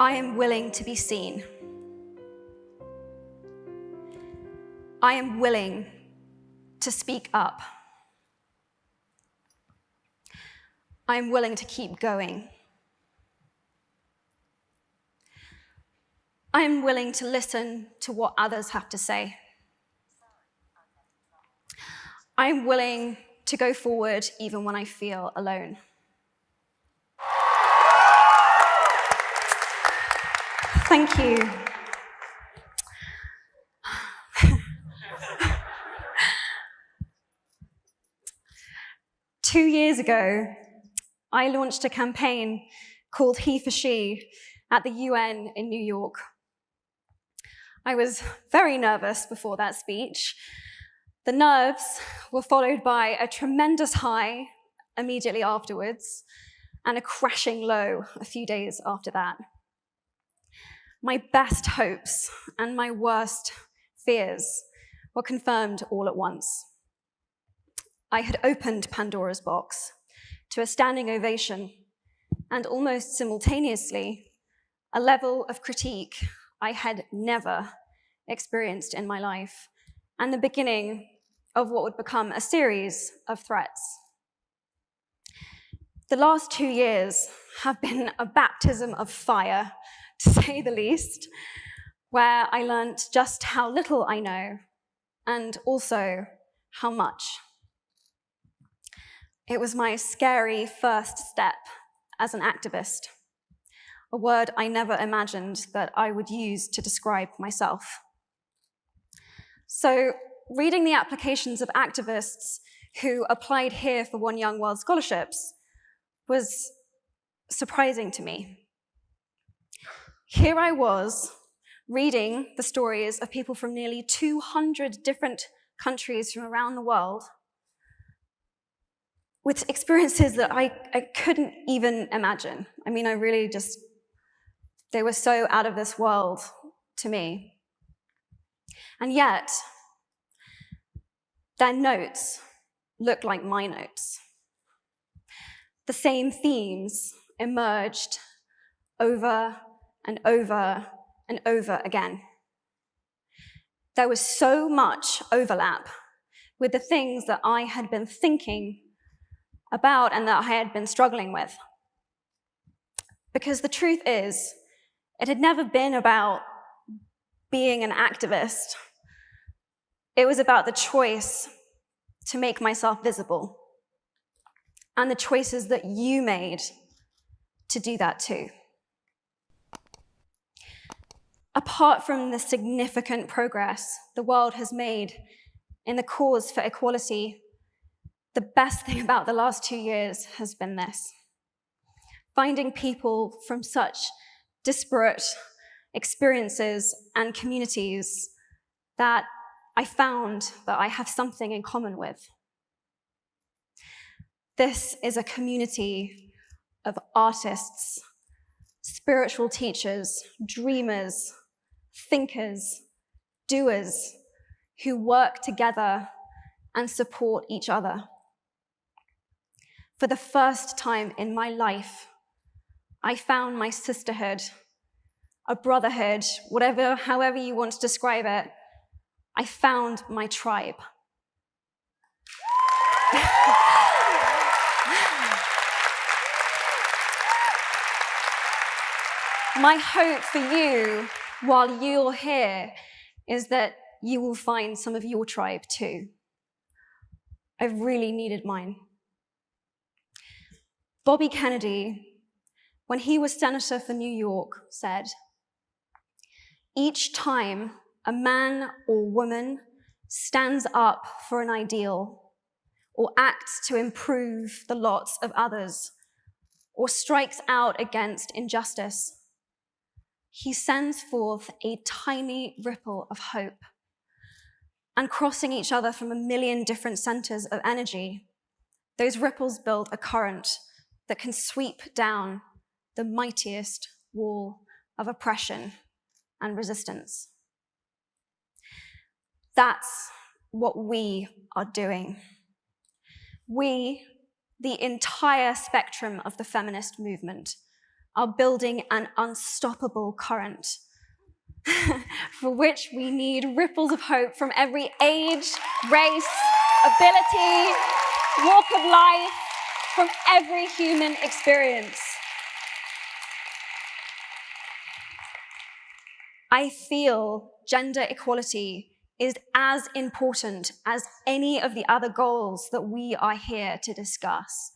I am willing to be seen. I am willing to speak up. I am willing to keep going. I am willing to listen to what others have to say. I am willing to go forward even when I feel alone. Thank you. Two years ago, I launched a campaign called He for She at the UN in New York. I was very nervous before that speech. The nerves were followed by a tremendous high immediately afterwards and a crashing low a few days after that. My best hopes and my worst fears were confirmed all at once. I had opened Pandora's box to a standing ovation and almost simultaneously a level of critique I had never experienced in my life, and the beginning of what would become a series of threats. The last 2 years have been a baptism of fire, to say the least, where I learnt just how little I know and also how much. It was my scary first step as an activist, a word I never imagined that I would use to describe myself. So, reading the applications of activists who applied here for One Young World scholarships was surprising to me. Here I was, reading the stories of people from nearly 200 different countries from around the world, with experiences that I couldn't even imagine. I mean, they were so out of this world to me. And yet, their notes looked like my notes. The same themes emerged over and over and over again. There was so much overlap with the things that I had been thinking about and that I had been struggling with. Because the truth is, it had never been about being an activist. It was about the choice to make myself visible and the choices that you made to do that too. Apart from the significant progress the world has made in the cause for equality, the best thing about the last 2 years has been this: finding people from such disparate experiences and communities that I found that I have something in common with. This is a community of artists, spiritual teachers, dreamers, thinkers, doers, who work together and support each other. For the first time in my life, I found my sisterhood, a brotherhood, however you want to describe it. I found my tribe. My hope for you, while you're here, is that you will find some of your tribe too. I've really needed mine. Bobby Kennedy, when he was senator for New York, said, "Each time a man or woman stands up for an ideal, or acts to improve the lots of others, or strikes out against injustice, he sends forth a tiny ripple of hope. And crossing each other from a million different centers of energy, those ripples build a current that can sweep down the mightiest wall of oppression and resistance." That's what we are doing. We, the entire spectrum of the feminist movement, are building an unstoppable current for which we need ripples of hope from every age, race, ability, walk of life, from every human experience. I feel gender equality is as important as any of the other goals that we are here to discuss.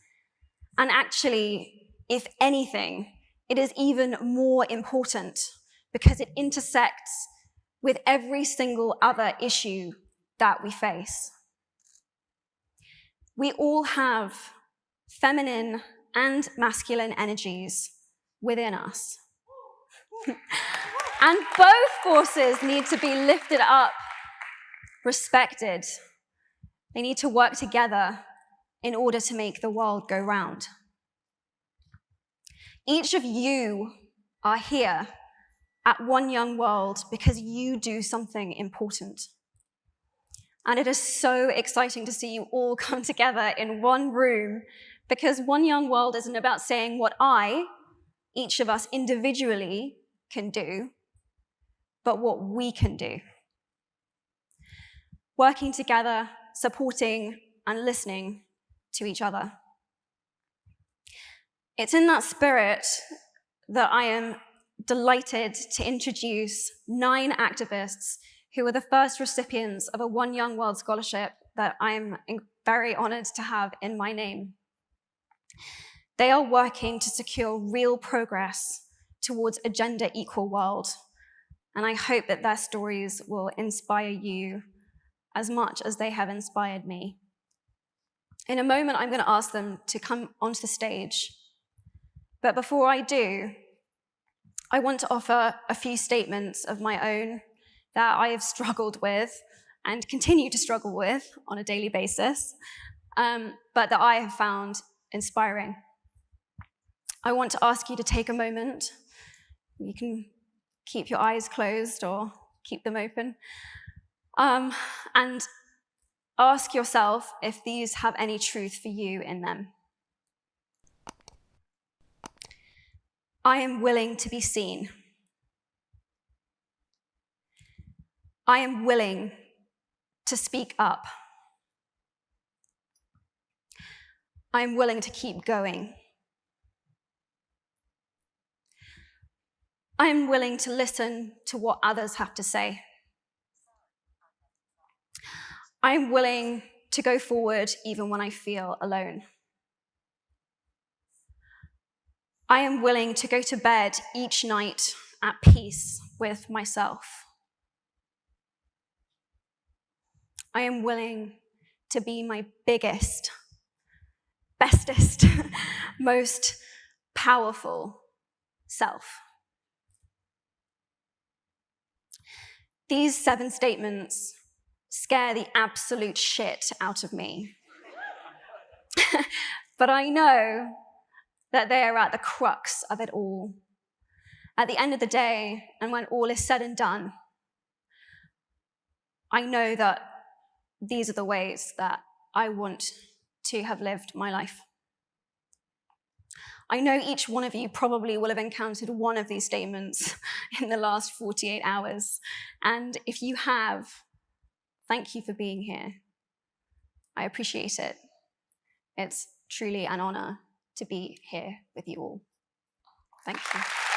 And actually, if anything, it is even more important because it intersects with every single other issue that we face. We all have feminine and masculine energies within us. And both forces need to be lifted up, respected. They need to work together in order to make the world go round. Each of you are here at One Young World because you do something important. And it is so exciting to see you all come together in one room, because One Young World isn't about saying what each of us individually, can do, but what we can do. Working together, supporting, and listening to each other. It's in that spirit that I am delighted to introduce 9 activists who were the first recipients of a One Young World scholarship that I'm very honored to have in my name. They are working to secure real progress towards a gender equal world, and I hope that their stories will inspire you as much as they have inspired me. In a moment, I'm going to ask them to come onto the stage, but before I do, I want to offer a few statements of my own that I have struggled with and continue to struggle with on a daily basis, but that I have found inspiring. I want to ask you to take a moment. You can keep your eyes closed or keep them open, and ask yourself if these have any truth for you in them. I am willing to be seen. I am willing to speak up. I am willing to keep going. I am willing to listen to what others have to say. I am willing to go forward even when I feel alone. I am willing to go to bed each night at peace with myself. I am willing to be my biggest, bestest, most powerful self. These 7 statements scare the absolute shit out of me. But I know that they are at the crux of it all. At the end of the day, and when all is said and done, I know that these are the ways that I want to have lived my life. I know each one of you probably will have encountered one of these statements in the last 48 hours. And if you have, thank you for being here. I appreciate it. It's truly an honor to be here with you all. Thank you.